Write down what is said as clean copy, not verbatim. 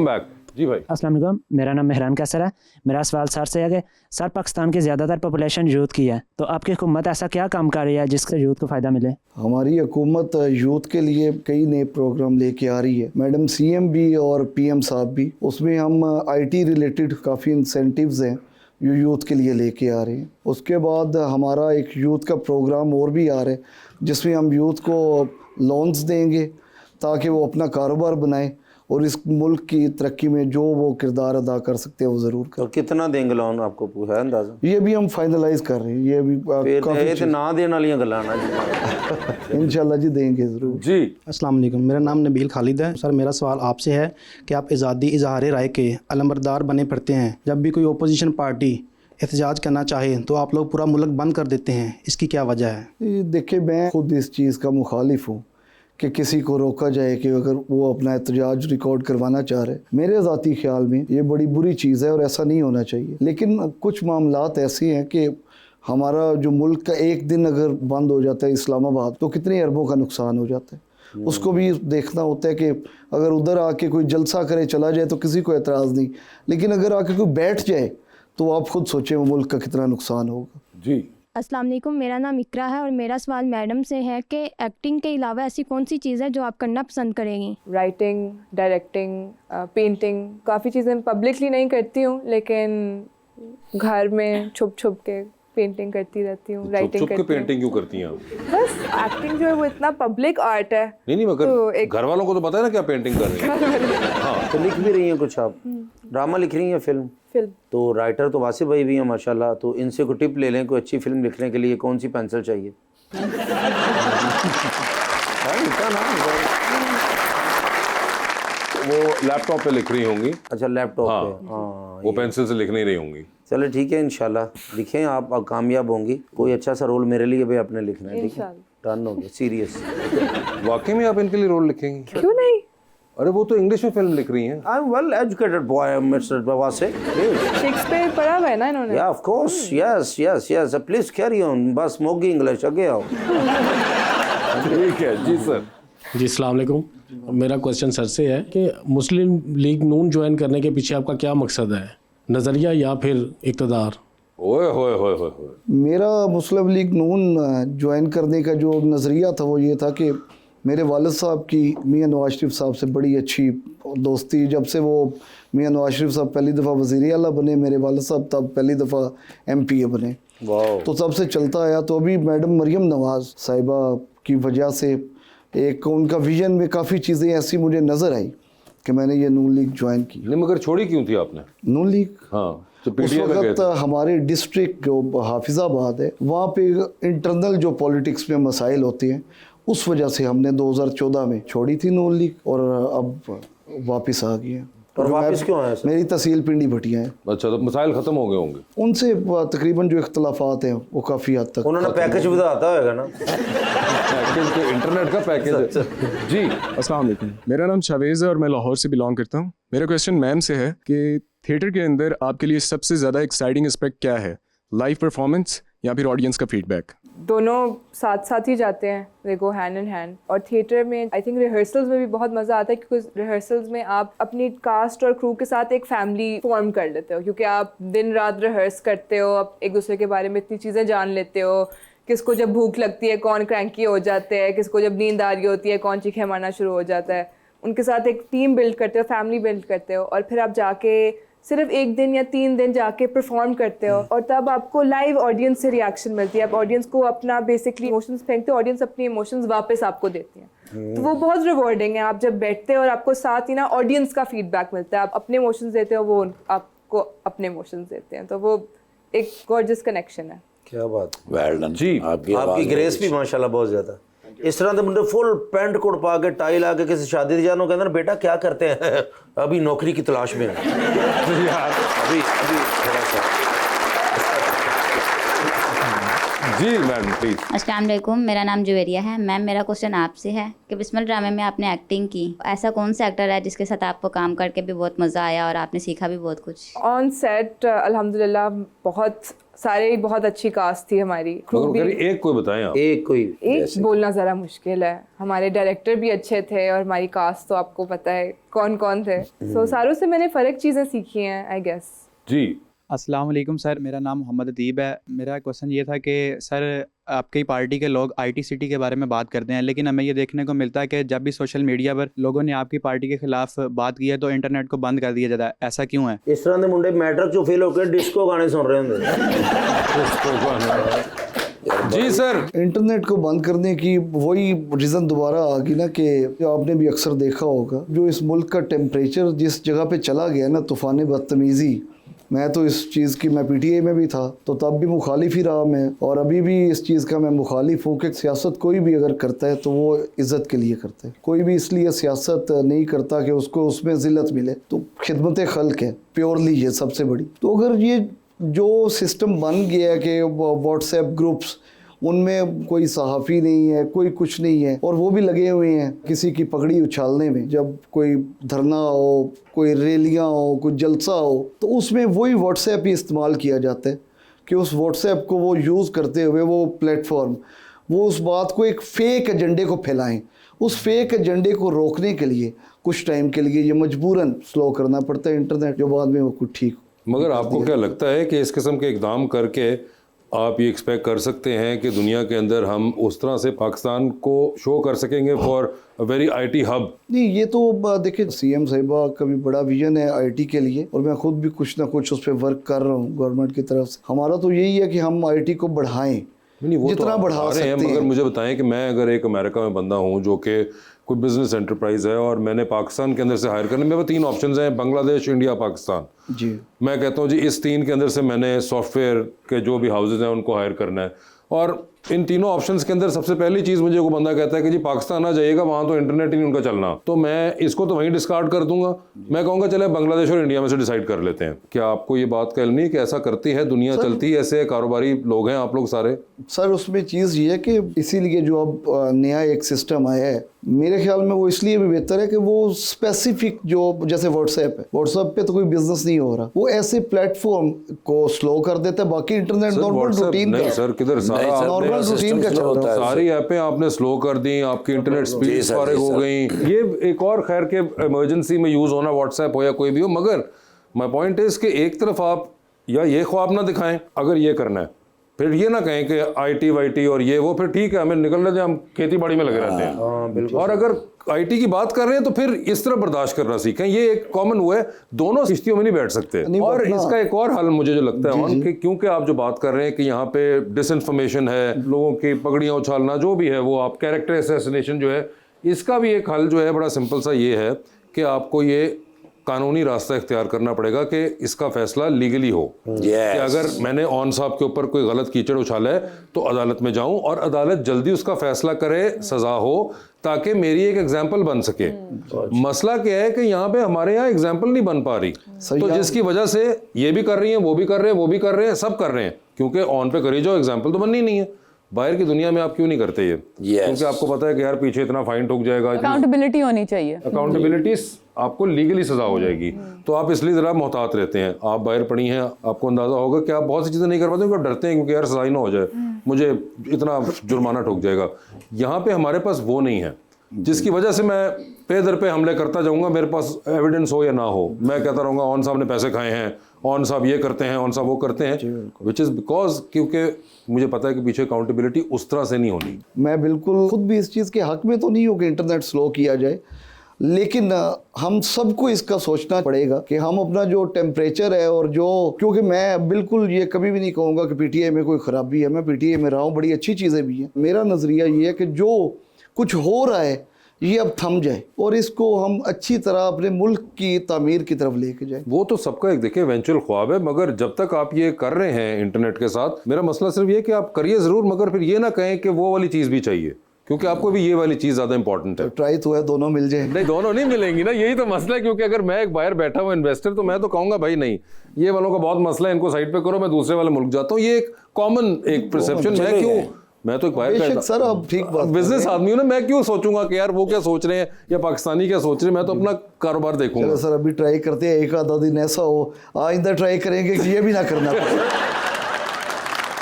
Back जी भाई। अस्सलाम वालेकुम, मेरा नाम मेहरान कैसर है। मेरा सवाल सर से है कि सर पाकिस्तान की ज़्यादातर पॉपुलेशन यूथ की है, तो आपकी हुकूमत ऐसा क्या काम कर रही है जिससे यूथ को फ़ायदा मिले? हमारी हुकूमत यूथ के लिए कई नए प्रोग्राम लेके आ रही है, मैडम सीएम भी और पीएम साहब भी। उसमें हम आईटी रिलेटेड काफ़ी इंसेंटिव्स हैं जो यूथ के लिए लेके आ रहे हैं। उसके बाद हमारा एक यूथ का प्रोग्राम और भी आ रहा है जिसमें हम यूथ को लोन्स देंगे ताकि वो अपना कारोबार बनाएं और इस मुल्क की तरक्की में जो वो किरदार अदा कर सकते हैं वो ज़रूर करें। तो कितना देंगे लोन, आपको है अंदाज़ा? ये भी हम फाइनलाइज कर रहे हैं। ये भी काफ़ी ना देने वाली गल्लां ना जी। इंशाल्लाह जी देंगे ज़रूर जी। अस्सलाम वालेकुम, मेरा नाम नबील खालिद है। सर मेरा सवाल आपसे है कि आप आज़ादी इजहार राय के अलमबरदार बने पड़ते हैं, जब भी कोई ओपोजिशन पार्टी एहतजाज करना चाहे तो आप लोग पूरा मुल्क बंद कर देते हैं, इसकी क्या वजह है? देखिए, मैं खुद इस चीज़ का मुखालिफ हूँ कि किसी को रोका जाए कि अगर वो अपना एहतजाज रिकॉर्ड करवाना चाह रहे। मेरे ज़ाती ख्याल में ये बड़ी बुरी चीज़ है और ऐसा नहीं होना चाहिए। लेकिन कुछ मामलात ऐसे हैं कि हमारा जो मुल्क का एक दिन अगर बंद हो जाता है इस्लामाबाद, तो कितने अरबों का नुकसान हो जाता है। उसको भी देखना होता है कि अगर उधर आके कोई जलसा करे चला जाए तो किसी को एतराज़ नहीं, लेकिन अगर आके कोई बैठ जाए तो आप खुद सोचें वो मुल्क का कितना नुकसान होगा। जी। अस्सलाम वालेकुम, मेरा नाम इकरा है और मेरा सवाल मैडम से है कि एक्टिंग के अलावा ऐसी कौन सी चीज़ है जो आप करना पसंद करेंगी? राइटिंग, डायरेक्टिंग, पेंटिंग, काफ़ी चीज़ें पब्लिकली नहीं करती हूँ लेकिन घर में छुप छुप के पेंटिंग करती रहती हूँ, राइटिंग करती हूँ। पेंटिंग क्यों करती हैं आप? बस एक्टिंग जो है वो इतना पब्लिक आर्ट है। नहीं मगर तो घर वालों को तो पता है ना क्या पेंटिंग कर रही हैं। हाँ, तो लिख भी रही हैं कुछ आप? ड्रामा लिख रही हैं, फिल्म? तो राइटर तो वासिफ भाई भी हैं माशाल्लाह, तो इनसे कोई टिप ले लें, कोई अच्छी फिल्म लिखने के लिए कौन सी पेंसिल चाहिए? वो लैपटॉप पे लिख रही होंगी। अच्छा, लैपटॉप हाँ, पे। हाँ, वो पेंसिल से लिख नहीं रही होंगी। चलो ठीक है, इंशाल्लाह लिखें, आप कामयाब होंगी। कोई अच्छा सा रोल मेरे लिए भी आपने लिखना है, ठीक है? डन हो गया, सीरियस। वाकई में आप इनके लिए रोल लिखेंगी? क्यों नहीं? अरे वो तो इंग्लिश में फिल्म लिख रही हैं। I am well educated boy mister Wasif. Shakespeare पढ़ा हुआ है ना इन्होंने? या of course, yes yes yes, please carry on, बस मोगी इंग्लिश आगे आओ। ठीक है जी सर। जी अस्सलाम वालेकुम, मेरा क्वेश्चन सर से है कि मुस्लिम लीग नून ज्वाइन करने के पीछे आपका क्या मकसद है, नज़रिया या फिर इक़्तिदार? ओए होए होए होए। मेरा मुस्लिम लीग नून ज्वाइन करने का जो नज़रिया था वो ये था कि मेरे वालिद साहब की मियां नवाज शरीफ साहब से बड़ी अच्छी दोस्ती। जब से वो मियां नवाज शरीफ साहब पहली दफ़ा वज़ीर आला बने, मेरे वालिद साहब तब पहली दफ़ा MPA बने, तो तब से चलता आया। तो अभी मैडम मरियम नवाज़ साहिबा की वजह से एक उनका विजन में काफ़ी चीज़ें ऐसी मुझे नज़र आई कि मैंने ये नून लीग ज्वाइन की। नहीं मगर छोड़ी क्यों थी आपने नून लीग? हाँ, तो उस वक्त हमारे डिस्ट्रिक्ट जो हाफिज़ाबाद है वहाँ पे इंटरनल जो पॉलिटिक्स में मसाइल होते हैं, उस वजह से हमने 2014 में छोड़ी थी नून लीग और अब वापस आ गए हैं। और वापस क्यों आया? मेरी तहसील पिंडी भटिया है। अच्छा, तो मसाइल ख़त्म हो गए होंगे उनसे तकरीबन जो इख्तलाफात हैं वो काफ़ी हद तक उन्होंने पैकेज बताता होगा ना। पैकेज तो इंटरनेट का पैकेज है जी। अस्सलाम वालेकुम, मेरा नाम शावेज़ है और मैं लाहौर से बिलोंग करता हूँ। मेरा क्वेश्चन मैम से है कि थिएटर के अंदर आपके लिए सबसे ज़्यादा एक्साइटिंग एस्पेक्ट क्या है, लाइव परफॉर्मेंस या फिर ऑडियंस का फीडबैक? दोनों साथ साथ ही जाते हैं, दे गो हैंड इन हैंड। और थिएटर में आई थिंक रिहर्सल्स में भी बहुत मज़ा आता है क्योंकि रिहर्सल्स में आप अपनी कास्ट और क्रू के साथ एक फैमिली फॉर्म कर लेते हो, क्योंकि आप दिन रात रिहर्स करते हो, आप एक दूसरे के बारे में इतनी चीज़ें जान लेते हो। किसको जब भूख लगती है कौन क्रैंकी हो जाते हैं, किसको जब नींद आ रही होती है कौन चीखें मारना शुरू हो जाता है। उनके साथ एक टीम बिल्ड करते हो, फैमिली बिल्ड करते हो, और फिर आप जाके सिर्फ 1 दिन या 3 दिन जाके परफॉर्म करते हो और तब आपको लाइव ऑडियंस से रिएक्शन मिलती है। आप ऑडियंस को अपना बेसिकली इमोशंस फेंकते हो, ऑडियंस अपनी इमोशंस वापस आपको देती है। तो वो बहुत रिवॉर्डिंग है। आप जब बैठते हो और आपको साथ ही ना ऑडियंस का फीडबैक मिलता है, आप अपने इमोशंस देते हो, वो आपको अपने इमोशंस देते हैं, तो वो एक गॉर्जियस कनेक्शन है। क्या बात, वेल डन जी। आपकी ग्रेस भी माशाल्लाह बहुत ज़्यादा। इस तरह के मुंडे फुल पैंट कोट पा के टाई ला के किसी शादी में जानो, कहते ना बेटा क्या करते हैं? अभी नौकरी की तलाश में है अभी थोड़ा सा जी मैम प्लीज। अस्सलाम वालेकुम, मेरा नाम जुवेरिया है। मैम मेरा क्वेश्चन आपसे है कि बिस्मिल ड्रामे में आपने एक्टिंग की, ऐसा कौन सा एक्टर है जिसके साथ आपको काम करके भी बहुत मज़ा आया और आपने सीखा भी बहुत कुछ? ऑन सेट अल्हम्दुलिल्लाह बहुत अच्छी कास्ट थी हमारी। मगर एक कोई बताएं आप। एक बोलना ज़रा मुश्किल है। हमारे डायरेक्टर भी अच्छे थे और हमारी कास्ट तो आपको पता है कौन कौन थे। सो सारों से मैंने फ़र्क चीज़ें सीखी हैं आई गेस। जी अस्सलाम वालेकुम सर, मेरा नाम मोहम्मद अदीब है। मेरा क्वेश्चन ये था कि सर आपकी पार्टी के लोग IT सिटी के बारे में बात करते हैं, लेकिन हमें ये देखने को मिलता है कि जब भी सोशल मीडिया पर लोगों ने आपकी पार्टी के खिलाफ बात की है तो इंटरनेट को बंद कर दिया जाता है, ऐसा क्यों है? इस तरह के मुंडे मैट्रिक चो फेल होकर डिस्को गाने सुन रहे होंगे। जी सर, इंटरनेट को बंद करने की वही रीज़न दोबारा आ गई ना कि आपने भी अक्सर देखा होगा, जो इस मुल्क का टेम्परेचर जिस जगह पे चला गया ना, तूफ़ान बदतमीज़ी। मैं तो इस चीज़ की, मैं PTI में भी था तो तब भी मुखालिफ ही रहा मैं, और अभी भी इस चीज़ का मैं मुखालिफ हूँ कि सियासत कोई भी अगर करता है तो वो इज़्ज़त के लिए करता है। कोई भी इसलिए सियासत नहीं करता कि उसको उसमें ज़िल्लत मिले, तो खिदमत खल्क है प्योरली ये सबसे बड़ी। तो अगर ये जो सिस्टम बन गया है कि व्हाट्सएप ग्रुप्स, उनमें कोई सहाफ़ी नहीं है, कोई कुछ नहीं है, और वो भी लगे हुए हैं किसी की पगड़ी उछालने में। जब कोई धरना हो, कोई रैलियाँ हो, कोई जलसा हो, तो उसमें वही व्हाट्सएप ही इस्तेमाल किया जाता है कि उस व्हाट्सएप को वो यूज़ करते हुए वो प्लेटफॉर्म, वो उस बात को एक फ़ेक एजेंडे को फैलाएं। उस फेक एजेंडे को रोकने के लिए कुछ टाइम के लिए ये मजबूरन स्लो करना पड़ता है इंटरनेट, जो बाद में वो कुछ ठीक। मगर आपको क्या लगता है कि इस किस्म के इकदाम करके आप ये एक्सपेक्ट कर सकते हैं कि दुनिया के अंदर हम उस तरह से पाकिस्तान को शो कर सकेंगे for a very IT hub? नहीं, ये तो देखिए CM साहिबा का भी बड़ा विजन है IT के लिए, और मैं खुद भी कुछ ना कुछ उस पर वर्क कर रहा हूँ गवर्नमेंट की तरफ से। हमारा तो यही है कि हम IT को बढ़ाएं, वो जितना तो बढ़ा सकते हैं। मगर मुझे बताएं कि मैं अगर एक अमेरिका में बंदा हूँ जो कि कोई बिजनेस एंटरप्राइज है और मैंने पाकिस्तान के अंदर से हायर करने, मेरे 3 ऑप्शंस हैं, बांग्लादेश, इंडिया, पाकिस्तान। जी, मैं कहता हूँ जी इस 3 के अंदर से मैंने सॉफ्टवेयर के जो भी हाउसेज हैं उनको हायर करना है, और इन तीनों ऑप्शंस के अंदर सबसे पहली चीज़ मुझे वो बंदा कहता है कि जी पाकिस्तान आ जाइएगा, वहाँ तो इंटरनेट ही नहीं उनका चलना, तो मैं इसको तो वहीं डिस्कार्ड कर दूंगा। मैं कहूँगा चले बांग्लादेश और इंडिया में से डिसाइड कर लेते हैं। क्या आपको ये बात कहनी नहीं कि ऐसा करती है दुनिया, चलती है ऐसे, कारोबारी लोग हैं आप लोग सारे? सर उसमें चीज़ ये है कि इसीलिए जो अब नया एक सिस्टम आया है, मेरे ख्याल में वो इसलिए भी बेहतर है कि वो स्पेसिफिक, जो जैसे व्हाट्सएप है, व्हाट्सएप पे तो कोई बिजनेस नहीं हो रहा, वो ऐसे प्लेटफॉर्म को स्लो कर देता है। बाकी इंटरनेट नॉर्मल रूटीन नहीं सर, किधर नॉर्मल रूटीन का चल रहा है। सारी ऐपें आपने स्लो कर दी, आपकी इंटरनेट स्पीड फारिग हो गई। ये एक और खैर के इमरजेंसी में यूज़ होना, व्हाट्सएप हो या कोई भी हो, मगर माई पॉइंट इज़ कि एक तरफ आप या ये ख्वाब ना दिखाएं अगर ये करना है, फिर ये ना कहें कि IT वाईटी और ये वो, फिर ठीक है हमें निकल रहे थे, हम खेती बाड़ी में लगे रहते हैं। और अगर IT की बात कर रहे हैं तो फिर इस तरह बर्दाश्त करना सीखें। ये एक कॉमन वो है, दोनों किश्तियों में नहीं बैठ सकते। और इसका एक और हल मुझे जो लगता है कि क्योंकि आप जो बात कर रहे हैं कि यहाँ पे डिसइंफॉर्मेशन है, लोगों की पगड़ियाँ उछालना जो भी है, वो आप कैरेक्टर असैसिनेशन जो है, इसका भी एक हल जो है बड़ा सिंपल सा ये है कि आपको ये कानूनी रास्ता इख्तियार करना पड़ेगा कि इसका फैसला लीगली हो। कि अगर मैंने ऑन साहब के ऊपर कोई गलत कीचड़ उछाला है तो अदालत में जाऊं और अदालत जल्दी उसका फैसला करे, सजा हो, ताकि मेरी एक एग्जाम्पल बन सके। मसला क्या है कि यहाँ पे हमारे यहाँ एग्जाम्पल नहीं बन पा रही, तो जिसकी वजह से ये भी कर रही है, वो भी कर रहे हैं, वो भी कर रहे हैं, सब कर रहे हैं, क्योंकि ऑन पे करी जाओ, एग्जाम्पल तो बननी नहीं है। बाहर की दुनिया में आप क्यों नहीं करते ये? क्योंकि आपको पता है कि यार पीछे इतना फाइन ठोक जाएगा। अकाउंटेबिलिटी होनी चाहिए, अकाउंटेबिलिटी, आपको लीगली सजा हो जाएगी, तो आप इसलिए ज़रा मोहतात रहते हैं। आप बाहर पड़ी हैं, आपको अंदाज़ा होगा कि आप बहुत सी चीज़ें नहीं कर पाते क्योंकि आप डरते हैं, क्योंकि यार सजा ही ना हो जाए, मुझे इतना जुर्माना ठोक जाएगा। यहाँ पे हमारे पास वो नहीं है, जिसकी वजह से मैं पे दर पे हमले करता जाऊँगा, मेरे पास एविडेंस हो या ना हो, मैं कहता रहूँगा ऑन साहब ने पैसे खाए हैं, ऑन साहब ये करते हैं, ऑन साहब वो करते हैं, विच इज़ बिकॉज क्योंकि मुझे पता है कि पीछे अकाउंटेबिलिटी उस तरह से नहीं होनी। मैं बिल्कुल खुद भी इस चीज़ के हक में तो नहीं हूँ कि इंटरनेट स्लो किया जाए, लेकिन हम सबको इसका सोचना पड़ेगा कि हम अपना जो टेम्परेचर है, और जो, क्योंकि मैं बिल्कुल ये कभी भी नहीं कहूँगा कि PTI में कोई ख़राबी है, मैं PTI में रहा हूँ, बड़ी अच्छी चीज़ें भी हैं। मेरा नज़रिया ये है कि जो कुछ हो रहा है ये अब थम जाए और इसको हम अच्छी तरह अपने मुल्क की तामीर की तरफ लेके जाए। वो तो सबका एक देखिए इवेंचुअल ख्वाब है, मगर जब तक आप ये कर रहे हैं इंटरनेट के साथ, मेरा मसला सिर्फ ये कि आप करिए ज़रूर, मगर फिर ये ना कहें कि वो वाली चीज़ भी चाहिए, क्योंकि आपको भी ये वाली चीज़ ज़्यादा इंपॉर्टेंट है। ट्राई तो है, दोनों मिल जाए। नहीं, दोनों नहीं मिलेंगी ना, यही तो मसला है। क्योंकि अगर मैं एक बाहर बैठा हुआ इन्वेस्टर, तो मैं तो कहूँगा भाई नहीं, ये वालों का बहुत मसला है, इनको साइड पे करो, मैं दूसरे वाले मुल्क जाता हूँ। ये एक कॉमन एक परसेप्शन, मैं क्यों, मैं तो एक बाहर बेशक सर, आप ठीक बात बिजनेस आदमी हूँ ना, मैं क्यों सोचूंगा कि यार वो क्या सोच रहे हैं या पाकिस्तानी क्या सोच रहे हैं, मैं तो अपना कारोबार देखूंगा। चलो सर, अभी ट्राई करते हैं, एक आधा दिन ऐसा हो, आइंदा ट्राई करेंगे कि ये भी ना करना पड़े।